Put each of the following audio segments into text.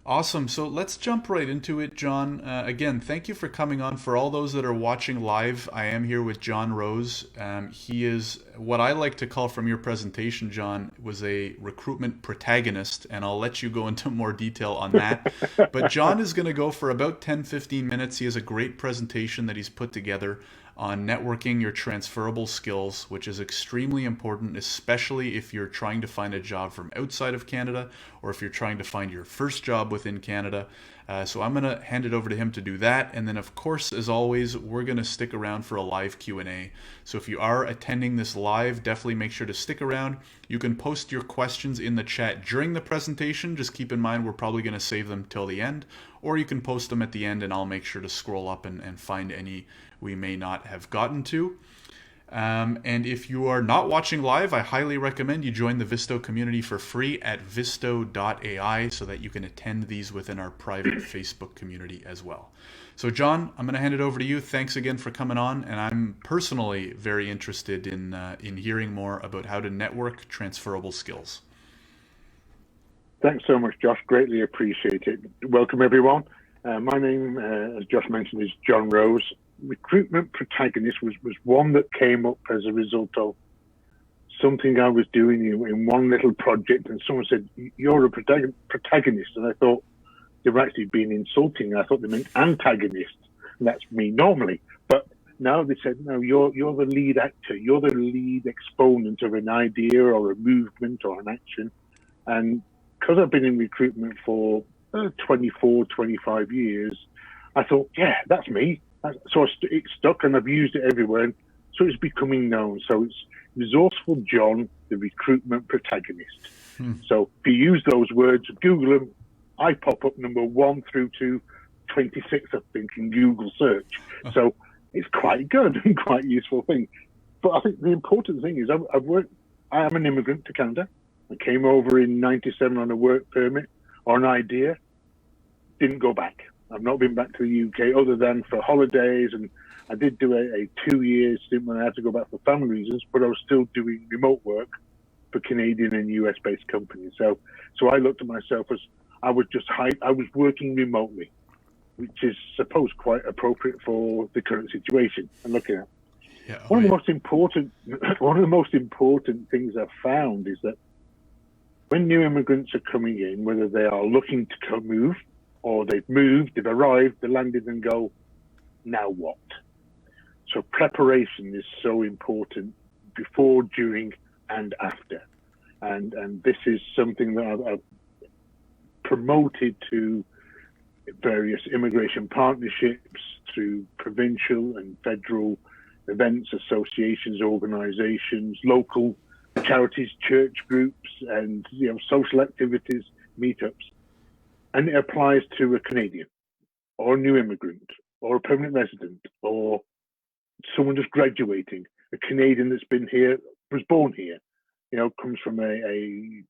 Awesome. So let's jump right into it, John. Again, thank you for coming on. For all those that are watching live, I am here with John Rose. He is what I like to call from your presentation, John, was a recruitment protagonist, and I'll let you go into more detail on that. But John is going to go for about 10, 15 minutes. He has a great presentation that he's put together on networking your transferable skills, which is extremely important, especially if you're trying to find a job from outside of Canada or if you're trying to find your first job within Canada. So I'm going to hand it over to him to do that. And then, of course, as always, we're going to stick around for a live Q&A. So if you are attending this live, definitely make sure to stick around. You can post your questions in the chat during the presentation. Just keep in mind we're probably going to save them till the end. Or you can post them at the end and I'll make sure to scroll up and find any we may not have gotten to. And if you are not watching live, I highly recommend you join the Visto community for free at visto.ai so that you can attend these within our private Facebook community as well. So John, I'm going to hand it over to you. Thanks again for coming on, and I'm personally very interested in hearing more about how to network transferable skills. Thanks so much, Josh. Greatly appreciate it. Welcome, everyone. My name, as Josh mentioned, is John Rose. Recruitment protagonist was one that came up as a result of something I was doing in one little project, and someone said, "You're a protagonist," and I thought they were actually being insulting. I thought they meant antagonist, and that's me normally. But now they said, "No, you're the lead actor. You're the lead exponent of an idea or a movement or an action." And because I've been in recruitment for 24, 25 years, I thought, yeah, that's me. So it stuck, and I've used it everywhere. And so it's becoming known. So it's Resourceful John, the recruitment protagonist. So if you use those words, Google them, I pop up number 1 through to 26, I think, in Google search. So it's quite good and quite useful thing. But I think the important thing is I am an immigrant to Canada. I came over in 97 on a work permit or an idea, didn't go back. I've not been back to the UK other than for holidays, and I did do a 2-year stint when I had to go back for family reasons, but I was still doing remote work for Canadian and US based companies. So I looked at myself as I was working remotely, which is suppose quite appropriate for the current situation I'm looking at. Yeah, one of the most important things I've found is that when new immigrants are coming in, whether they are looking to move or they've moved, they've arrived, they landed and go, now what? So preparation is so important before, during, and after. And this is something that I've promoted to various immigration partnerships through provincial and federal events, associations, organizations, local charities, church groups, and social activities, meetups. And it applies to a Canadian or a new immigrant or a permanent resident or someone just graduating, a Canadian that's been here, was born here, comes from a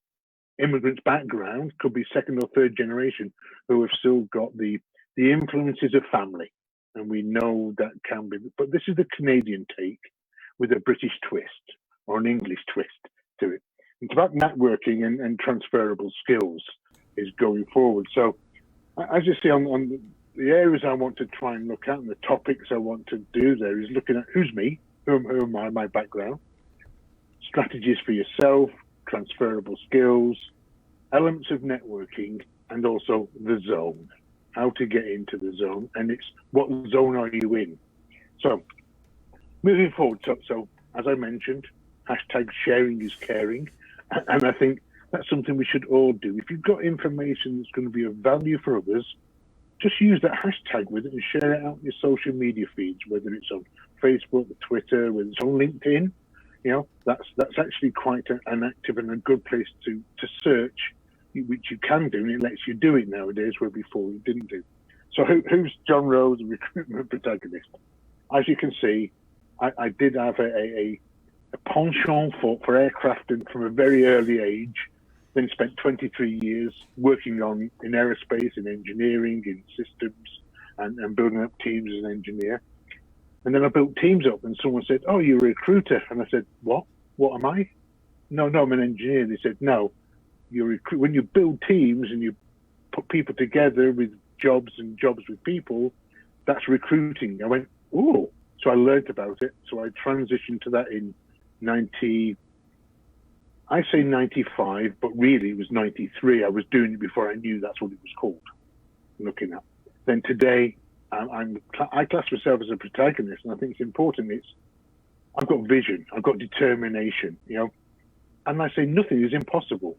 immigrant's background, could be second or third generation, who have still got the influences of family. And we know that can be, but this is the Canadian take with a British twist or an English twist to it. It's about networking and transferable skills is going forward. So as you see on the areas I want to try and look at and the topics I want to do there is looking at who's me, who am I, my background, strategies for yourself, transferable skills, elements of networking, and also the zone, how to get into the zone, and it's what zone are you in. So moving forward, so as I mentioned, hashtag sharing is caring, and I think that's something we should all do. If you've got information that's going to be of value for others, just use that hashtag with it and share it out in your social media feeds, whether it's on Facebook, Twitter, whether it's on LinkedIn. That's actually quite an active and a good place to search, which you can do, and it lets you do it nowadays, where before you didn't do. So who's John Rose, the recruitment protagonist? As you can see, I did have a penchant for aircraft, and from a very early age, then spent 23 years working in aerospace, in engineering, in systems, and building up teams as an engineer. And then I built teams up, and someone said, "Oh, you're a recruiter." And I said, "What? What am I?" No, I'm an engineer. They said, "No, when you build teams and you put people together with jobs and jobs with people, that's recruiting. I went, oh, so I learned about it. So I transitioned to that in 95, but really it was 93. I was doing it before I knew that's what it was called, looking at. Then today, I class myself as a protagonist, and I think it's important. I've got vision, I've got determination, and I say nothing is impossible.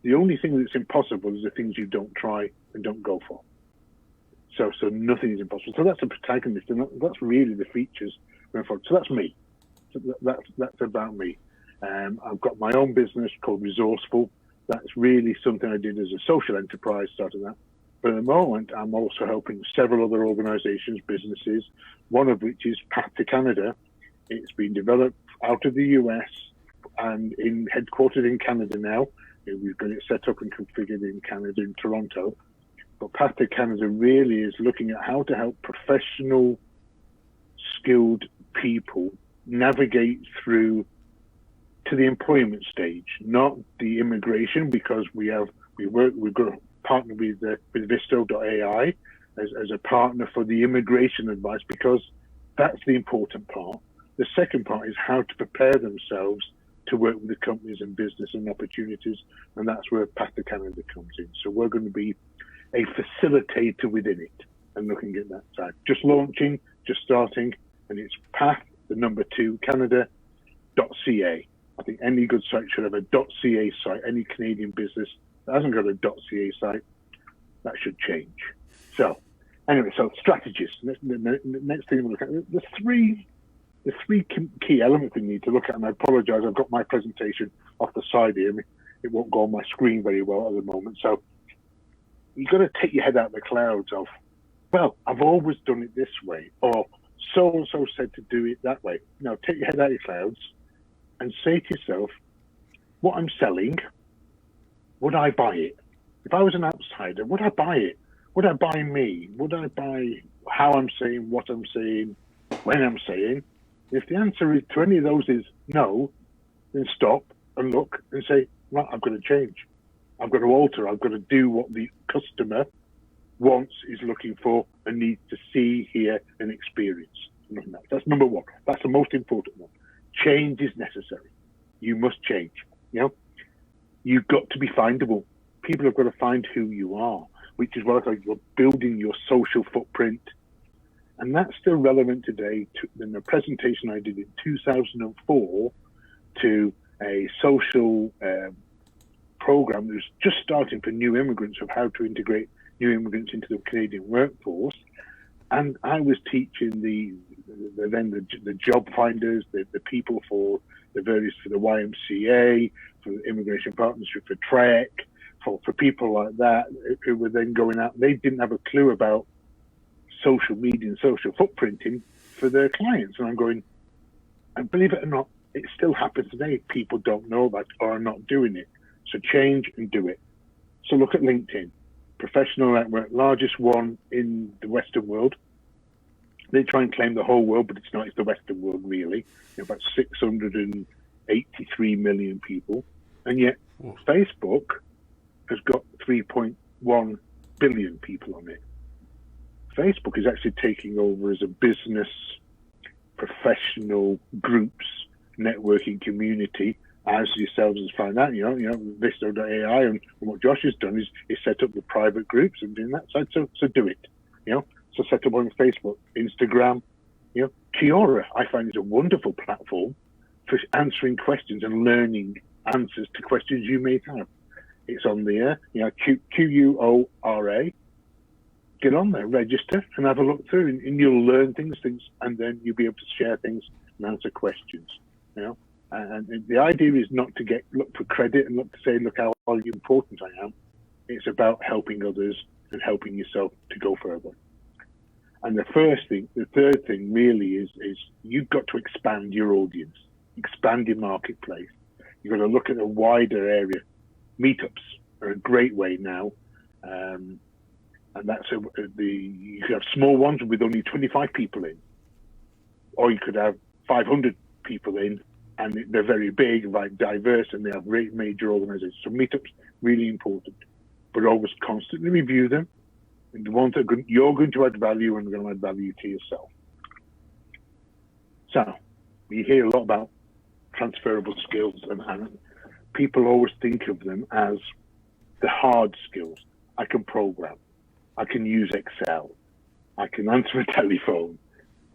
The only thing that's impossible is the things you don't try and don't go for. So nothing is impossible. So that's a protagonist, and that's really the features going forward. So that's me. So that's about me. I've got my own business called Resourceful. That's really something I did as a social enterprise, started that. But at the moment, I'm also helping several other organizations, businesses, one of which is Path to Canada. It's been developed out of the US and headquartered in Canada now. We've got it set up and configured in Canada, in Toronto. But Path to Canada really is looking at how to help professional, skilled people navigate through to the employment stage, not the immigration, because we've got to partner with Visto.ai as a partner for the immigration advice, because that's the important part. The second part is how to prepare themselves to work with the companies and business and opportunities, and that's where Path to Canada comes in. So we're going to be a facilitator within it and looking at that side. Just launching, just starting, and it's Path, the number 2, Canada.ca. I think any good site should have a .ca site. Any Canadian business that hasn't got a .ca site, that should change. So anyway, so strategies. The next thing we'll look at, the three key elements we need to look at, and I apologize, I've got my presentation off the side here. It won't go on my screen very well at the moment. So you've got to take your head out of the clouds of, well, I've always done it this way, or so-and-so said to do it that way. No, take your head out of your clouds and say to yourself, what I'm selling, would I buy it? If I was an outsider, would I buy it? Would I buy me? Would I buy how I'm saying, what I'm saying, when I'm saying? If the answer to any of those is no, then stop and look and say, well, I've got to change. I've got to alter. I've got to do what the customer wants, is looking for, and needs to see, hear, and experience. That's number one. That's the most important one. Change is necessary. You must change. You've got to be findable. People have got to find who you are, which is what I call you're building your social footprint. And that's still relevant today. In the presentation I did in 2004 to a social program that was just starting for new immigrants, of how to integrate new immigrants into the Canadian workforce. And I was teaching the job finders, the people for the YMCA, for the Immigration Partnership, for TREC, for people like that, who were then going out. They didn't have a clue about social media and social footprinting for their clients. And I'm going, and believe it or not, it still happens today. People don't know that or are not doing it. So change and do it. So look at LinkedIn, professional network, largest one in the Western world. They try and claim the whole world, but it's not. It's the Western world, really. About 683 million people. And yet Facebook has got 3.1 billion people on it. Facebook is actually taking over as a business, professional groups, networking community, as yourselves has found out. Visto.ai, and what Josh has done is set up the private groups and doing that side. So do it. So set up on Facebook, Instagram. Kiora, I find, is a wonderful platform for answering questions and learning answers to questions you may have. It's on there, QUORA. Get on there, register, and have a look through, and you'll learn things, and then you'll be able to share things and answer questions. And the idea is not to look for credit and look to say, look how important I am. It's about helping others and helping yourself to go further. And the third thing really is you've got to expand your audience, expand your marketplace. You've got to look at a wider area. Meetups are a great way now. And that's you could have small ones with only 25 people in, or you could have 500 people in, and they're very big, like diverse, and they have great major organizations. So meetups, really important. but always constantly review them. And the ones that you're going to add value and going to add value to yourself. So, we hear a lot about transferable skills, and people always think of them as the hard skills. I can program. I can use Excel. I can answer a telephone.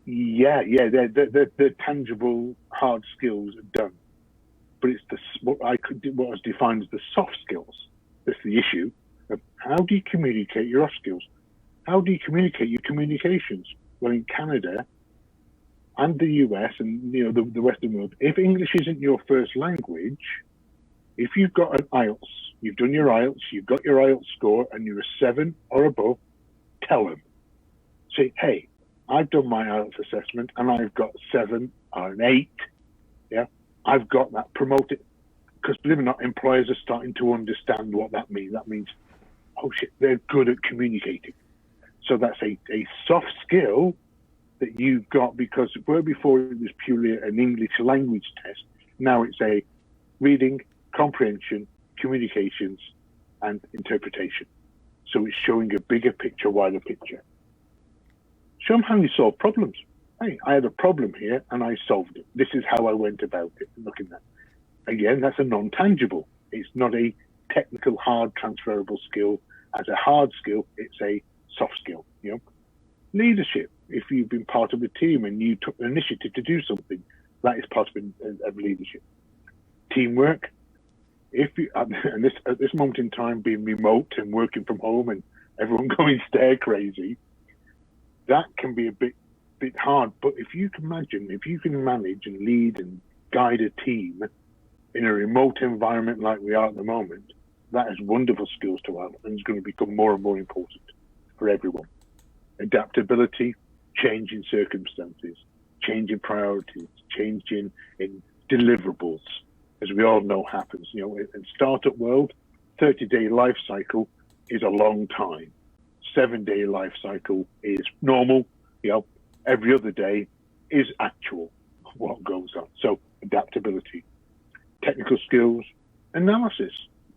Yeah, they're tangible, hard skills done. But it's what was defined as the soft skills. That's the issue of how do you communicate your soft skills? How do you communicate your communications? Well, in Canada and the US and the Western world, if English isn't your first language, if you've got an IELTS, you've done your IELTS, you've got your IELTS score, and you're a 7 or above, tell them. Say, hey, I've done my IELTS assessment and I've got 7 or an 8. Yeah, I've got that. Promote it. Because believe it or not, employers are starting to understand what that means. That means, oh shit, they're good at communicating. So that's a soft skill that you've got, because where before it was purely an English language test, now it's a reading, comprehension, communications, and interpretation. So it's showing a bigger picture, wider picture. Show them how you solve problems. Hey, I had a problem here and I solved it. This is how I went about it. Look at that. Again, that's a non-tangible. It's not a technical, hard, transferable skill. As a hard skill, it's a soft skill. Leadership. If you've been part of a team and you took the initiative to do something, that is part of leadership. Teamwork. If you at this moment in time, being remote and working from home and everyone going stare crazy, that can be a bit hard. But if you can manage and lead and guide a team in a remote environment like we are at the moment, that is wonderful skills to have, and it's going to become more and more important for everyone. Adaptability, changing circumstances, changing priorities, changing in deliverables, as we all know happens. In startup world, 30-day life cycle is a long time. 7-day life cycle is normal. Every other day is actual what goes on. So adaptability, technical skills, analysis,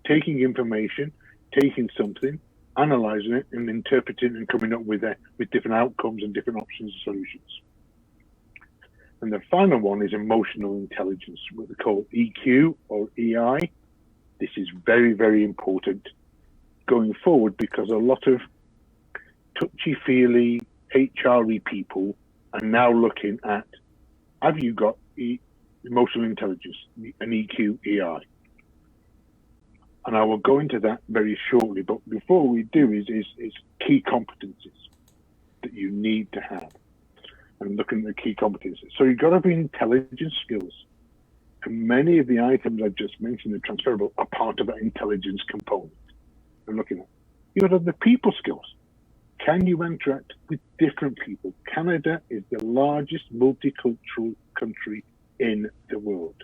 taking information, taking something, analyzing it and interpreting and coming up with different outcomes and different options and solutions. And the final one is emotional intelligence, what they call EQ or EI. This is very, very important going forward, because a lot of touchy-feely HRE people are now looking at, have you got emotional intelligence, an EQ, EI? And I will go into that very shortly. But before we do is key competencies that you need to have. And looking at the key competencies. So you've got to be intelligence skills. And many of the items I've just mentioned, the transferable, are part of that intelligence component. I'm looking at. You got to have the people skills. Can you interact with different people? Canada is the largest multicultural country in the world.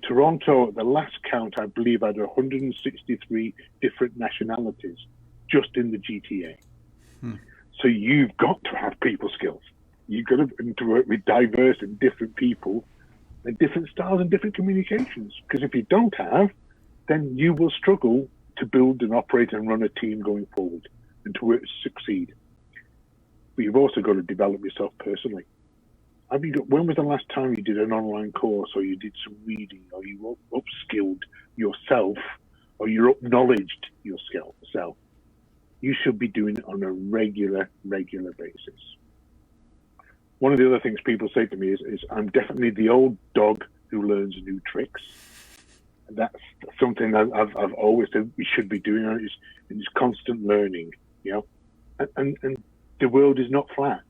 Toronto, at the last count, I believe, had 163 different nationalities just in the GTA. So you've got to have people skills. You've got to work with diverse and different people and different styles and different communications. Because if you don't have, then you will struggle to build and operate and run a team going forward and to succeed. But you've also got to develop yourself personally. When was the last time you did an online course, or you did some reading, or you upskilled yourself, or you acknowledged yourself? You should be doing it on a regular basis. One of the other things people say to me is I'm definitely the old dog who learns new tricks. And that's something that I've always said we should be doing. Is constant learning, And the world is not flat.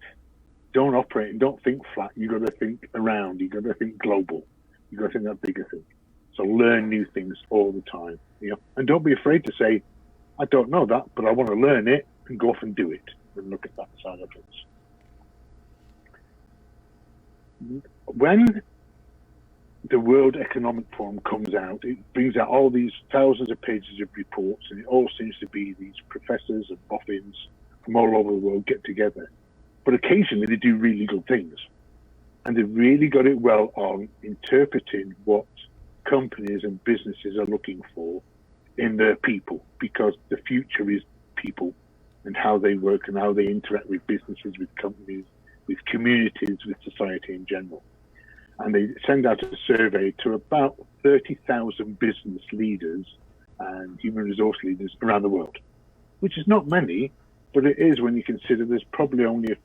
Don't operate and don't think flat. You got to think around. You got to think global. You got to think that bigger thing. So learn new things all the time, And don't be afraid to say, I don't know that, but I want to learn it, and go off and do it and look at that side of it. When the World Economic Forum comes out, it brings out all these thousands of pages of reports, and it all seems to be these professors and boffins from all over the world get together. But occasionally they do really good things. And they've really got it well on interpreting what companies and businesses are looking for in their people, because the future is people and how they work and how they interact with businesses, with companies, with communities, with society in general. And they send out a survey to about 30,000 business leaders and human resource leaders around the world, which is not many, but it is when you consider there's probably only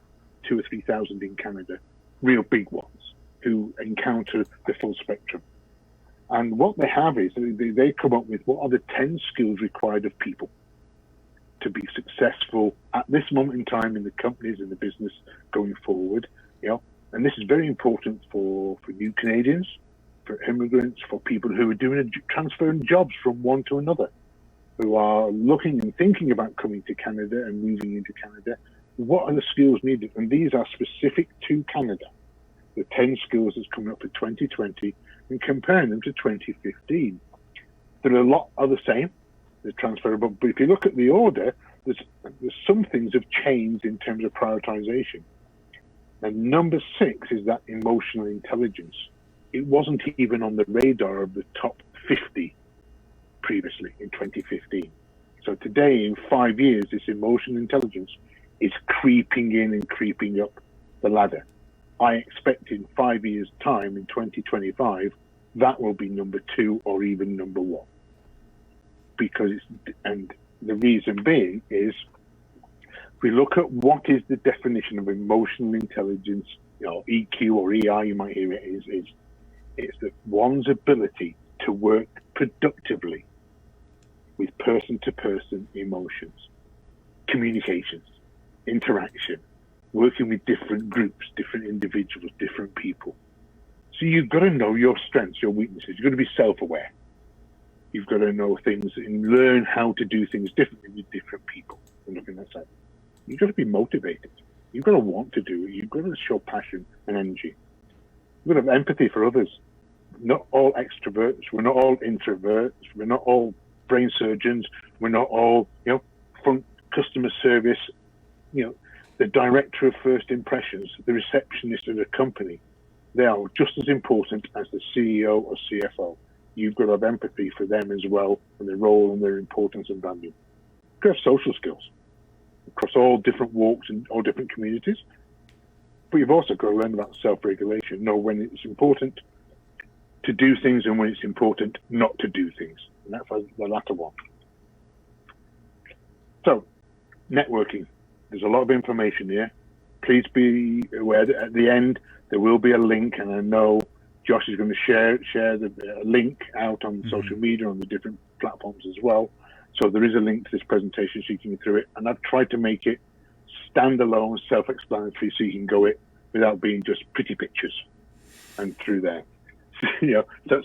2,000 or 3,000 in Canada, real big ones, who encounter the full spectrum. And what they have is they come up with what are the 10 skills required of people to be successful at this moment in time in the companies and the business going forward. And this is very important for new Canadians, for immigrants, for people who are transferring jobs from one to another, who are looking and thinking about coming to Canada and moving into Canada. What are the skills needed? And these are specific to Canada. The 10 skills that's coming up for 2020 and comparing them to 2015. There are a lot are the same. They're transferable. But if you look at the order, there's some things have changed in terms of prioritization. And number 6 is that emotional intelligence. It wasn't even on the radar of the top 50 previously in 2015. So today, in 5 years, this emotional intelligence is creeping in and creeping up the ladder. I expect in 5 years' time, in 2025, that will be number 2 or even number 1. And the reason being is, if we look at what is the definition of emotional intelligence, EQ or EI, you might hear it, it's that one's ability to work productively with person-to-person emotions, communications, interaction, working with different groups, different individuals, different people. So you've got to know your strengths, your weaknesses. You've got to be self-aware. You've got to know things and learn how to do things differently with different people. And looking at that, you've got to be motivated. You've got to want to do it. You've got to show passion and energy. You've got to have empathy for others. Not all extroverts. We're not all introverts. We're not all brain surgeons. We're not all, front customer service, the director of first impressions, the receptionist of a company. They are just as important as the CEO or CFO. You've got to have empathy for them as well, and their role and their importance and value. You've got to have social skills across all different walks and all different communities. But you've also got to learn about self-regulation, know when it's important to do things and when it's important not to do things. And that's the latter one. So, networking. There's a lot of information here. Please be aware that at the end, there will be a link, and I know Josh is going to share the link out on social media, on the different platforms as well. So there is a link to this presentation so you can go through it. And I've tried to make it standalone, self-explanatory, so you can go it without being just pretty pictures and through there.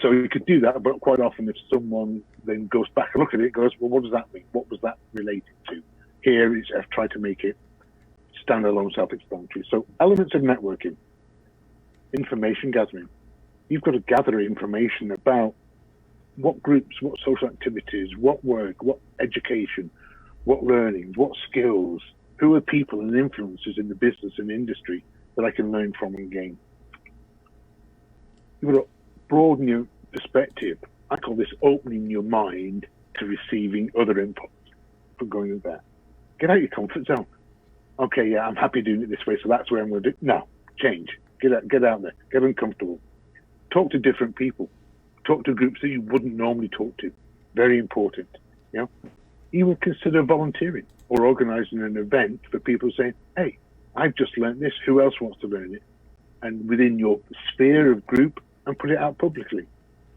So you could do that, but quite often if someone then goes back and look at it, goes, well, what does that mean? What was that related to? Here is I've tried to make it standalone, self-explanatory. So elements of networking, information gathering. You've got to gather information about what groups, what social activities, what work, what education, what learnings, what skills, who are people and influences in the business and industry that I can learn from and gain. You've got to broaden your perspective. I call this opening your mind to receiving other inputs from going in there. Get out of your comfort zone. Okay, yeah, I'm happy doing it this way, so that's where I'm going to do it. No, change. Get out there. Get uncomfortable. Talk to different people. Talk to groups that you wouldn't normally talk to. Very important. Even consider volunteering or organising an event for people saying, hey, I've just learned this. Who else wants to learn it? And within your sphere of group, and put it out publicly.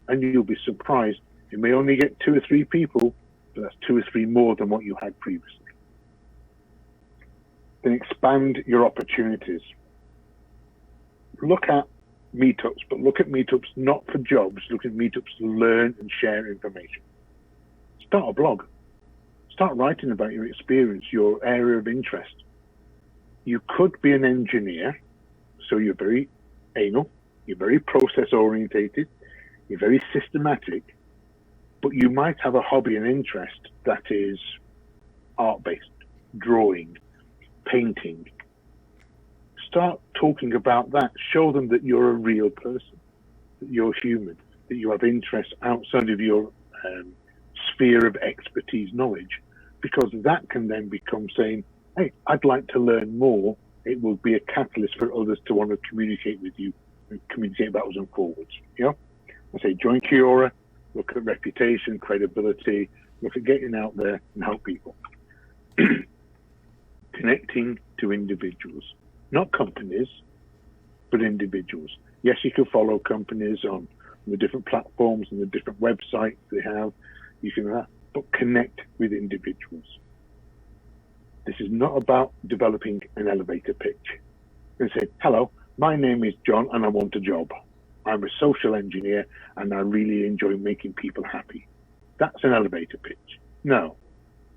And you'll be surprised. You may only get 2 or 3 people, but that's 2 or 3 more than what you had previously. Then expand your opportunities. Look at meetups, but look at meetups not for jobs. Look at meetups to learn and share information. Start a blog. Start writing about your experience, your area of interest. You could be an engineer, so you're very anal, you're very process orientated, you're very systematic, but you might have a hobby and interest that is art-based, drawing, painting. Start talking about that. Show them that you're a real person, that you're human, that you have interests outside of your sphere of expertise knowledge, because that can then become saying, hey, I'd like to learn more. It will be a catalyst for others to want to communicate with you and communicate backwards and forwards. I say join Kiora, look at reputation, credibility, look at getting out there and help people. Connecting to individuals, not companies, but individuals. Yes, you can follow companies on the different platforms and the different websites they have. You can, but connect with individuals. This is not about developing an elevator pitch and say, hello, my name is John and I want a job. I'm a social engineer and I really enjoy making people happy. That's an elevator pitch. No,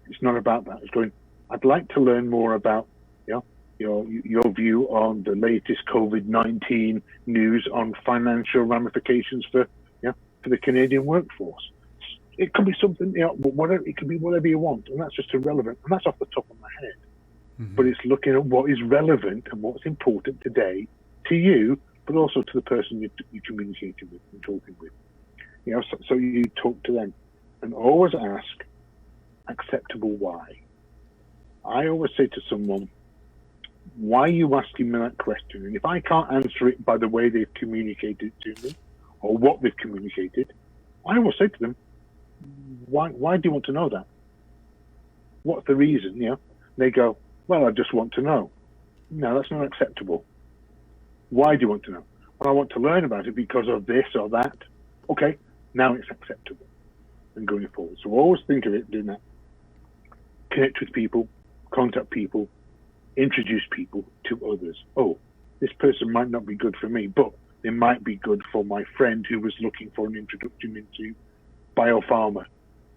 it's not about that. It's going, I'd like to learn more about your view on the latest COVID-19 news on financial ramifications for the Canadian workforce. It could be something, whatever. It could be whatever you want, and that's just irrelevant. And that's off the top of my head. Mm-hmm. But it's looking at what is relevant and what's important today to you, but also to the person you're communicating with and talking with. So you talk to them, and always ask acceptable why. I always say to someone, why are you asking me that question? And if I can't answer it by the way they've communicated it to me or what they've communicated, I will say to them, why do you want to know that? What's the reason? They go, well, I just want to know. No, that's not acceptable. Why do you want to know? Well, I want to learn about it because of this or that. Okay, now it's acceptable. And going forward. So always think of it doing that. Connect with people, contact people, introduce people to others. Oh, this person might not be good for me, but they might be good for my friend who was looking for an introduction into biopharma.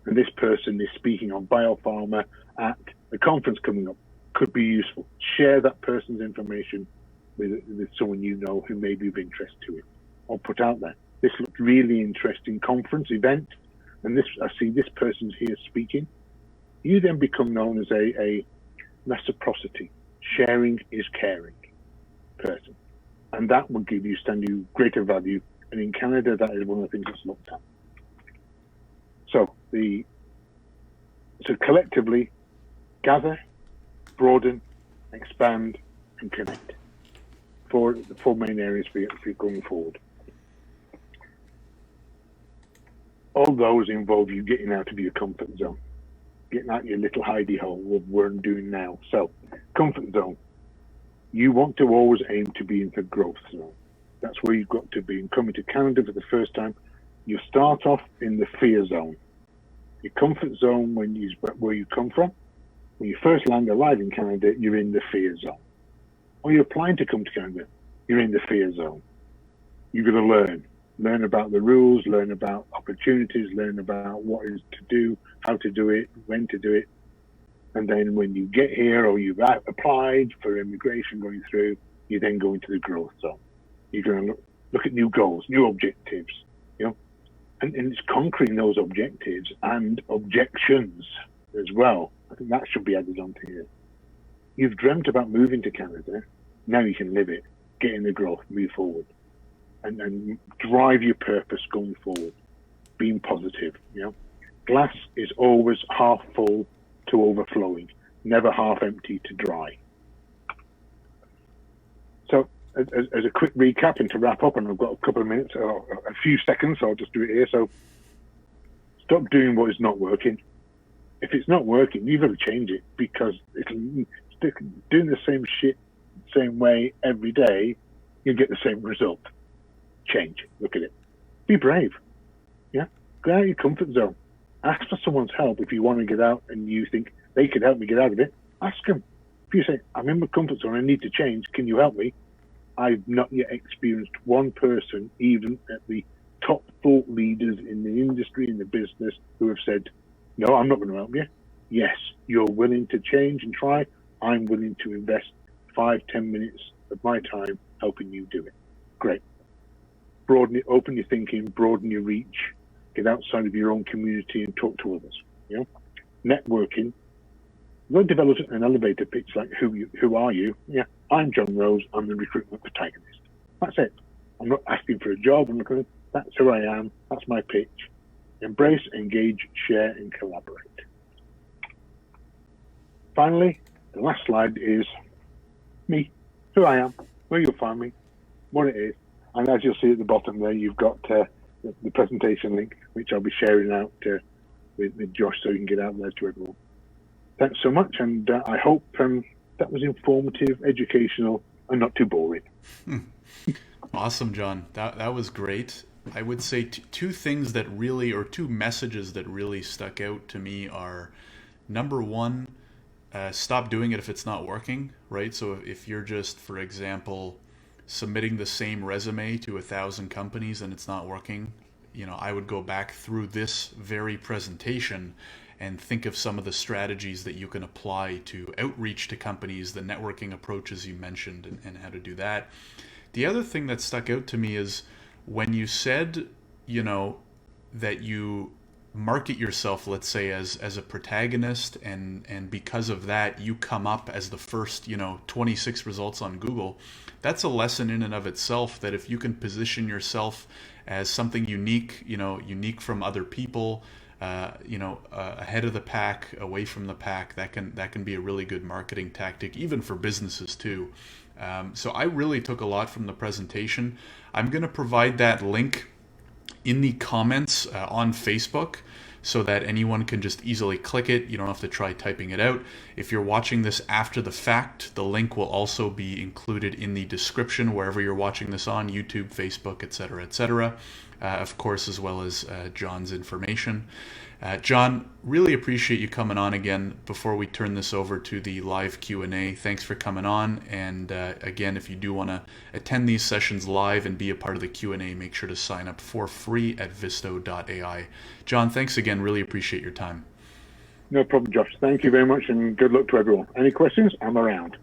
And this person is speaking on biopharma at a conference coming up. Could be useful. Share that person's information with someone you know who may be of interest to it. Or put out there, this looked really interesting conference event, and I see this person's here speaking. You then become known as a reciprocity, sharing is caring person. And that will stand you greater value. And in Canada, that is one of the things that's looked at. So collectively, gather, broaden, expand, and connect. The four main areas for you going forward. All those involve you getting out of your comfort zone, getting out of your little hidey hole, what we're doing now. So, comfort zone. You want to always aim to be in the growth zone. That's where you've got to be. And coming to Canada for the first time, you start off in the fear zone. Your comfort zone, where you come from, when you first arrive in Canada, you're in the fear zone. Or you're applying to come to Canada, you're in the fear zone. You're going to learn about the rules, learn about opportunities, learn about what is to do, how to do it, when to do it. And then when you get here or you've applied for immigration going through, you then go into the growth zone. You're going to look at new goals, new objectives, and it's conquering those objectives and objections as well. I think that should be added onto here. You've dreamt about moving to Canada. Now you can live it, get in the growth, move forward, and drive your purpose going forward, being positive. Glass is always half full to overflowing, never half empty to dry. So as a quick recap and to wrap up, and I've got a couple of minutes or a few seconds, so I'll just do it here. So stop doing what is not working. If it's not working, you've got to change it, because doing the same shit, same way every day, you get the same result. Change. Look at it. Be brave. Go out of your comfort zone. Ask for someone's help if you want to get out and you think they could help me get out of it. Ask them. If you say, I'm in my comfort zone, I need to change, can you help me? I've not yet experienced one person, even at the top thought leaders in the industry, in the business, who have said, no, I'm not going to help you. Yes, you're willing to change and try. I'm willing to invest 5-10 minutes of my time helping you do it. Great. Broaden it, open your thinking, broaden your reach, get outside of your own community and talk to others. Networking. Don't develop an elevator pitch like who are you? I'm John Rose, I'm the recruitment protagonist. That's it. I'm not asking for a job, that's who I am, that's my pitch. Embrace, engage, share, and collaborate. Finally, the last slide is me, who I am, where you'll find me, what it is. And as you'll see at the bottom there, you've got the presentation link, which I'll be sharing out with Josh so you can get out there to everyone. Thanks so much, and I hope that was informative, educational, and not too boring. Awesome, John. That was great. I would say two things that really, or two messages that really stuck out to me are, number one, stop doing it if it's not working, right? So if you're just, for example, submitting the same resume to 1,000 companies and it's not working, I would go back through this very presentation and think of some of the strategies that you can apply to outreach to companies, the networking approaches you mentioned, and how to do that. The other thing that stuck out to me is when you said, that you market yourself, let's say, as a protagonist, and because of that, you come up as the first, 26 results on Google. That's a lesson in and of itself, that if you can position yourself as something unique, unique from other people, ahead of the pack, away from the pack, that can be a really good marketing tactic, even for businesses too. So I really took a lot from the presentation. I'm going to provide that link in the comments on Facebook so that anyone can just easily click it. You don't have to try typing it out. If you're watching this after the fact, the link will also be included in the description wherever you're watching this on, YouTube, Facebook, etc., etc. Of course, as well as John's information. John, really appreciate you coming on again. Before we turn this over to the live Q&A, thanks for coming on. And again, if you do want to attend these sessions live and be a part of the Q&A, make sure to sign up for free at visto.ai. John, thanks again. Really appreciate your time. No problem, Josh. Thank you very much, and good luck to everyone. Any questions? I'm around.